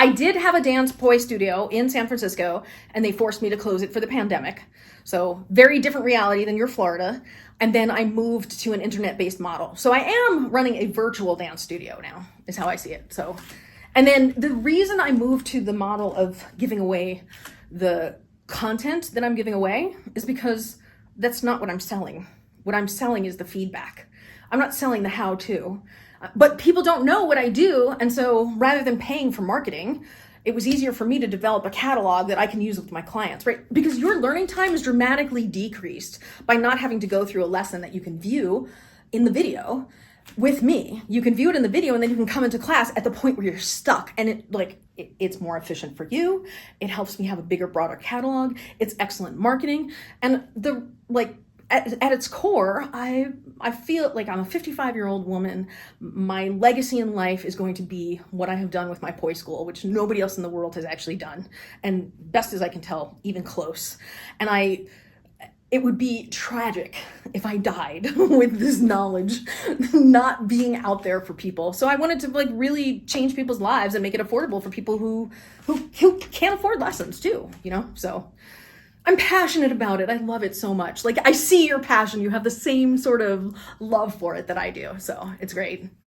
I did have a dance poi studio in San Francisco, and they forced me to close it for the pandemic. So very different reality than your Florida. And then I moved to an internet-based model. So I am running a virtual dance studio now, is how I see it. So, and then the reason I moved to the model of giving away the content that I'm giving away is because that's not what I'm selling. What I'm selling is the feedback. I'm not selling the how-to, but people don't know what I do. And so rather than paying for marketing, it was easier for me to develop a catalog that I can use with my clients, right? Because your learning time is dramatically decreased by not having to go through a lesson that you can view in the video with me. You can view it in the video, and then you can come into class at the point where you're stuck, and it's more efficient for you. It helps me have a bigger, broader catalog. It's excellent marketing. And at its core, I feel like I'm a 55-year-old woman. My legacy in life is going to be what I have done with my poi school, which nobody else in the world has actually done. And best as I can tell, even close. And it would be tragic if I died with this knowledge not being out there for people. So I wanted to really change people's lives and make it affordable for people who can't afford lessons too, So I'm passionate about it. I love it so much. I see your passion. You have the same sort of love for it that I do. So it's great.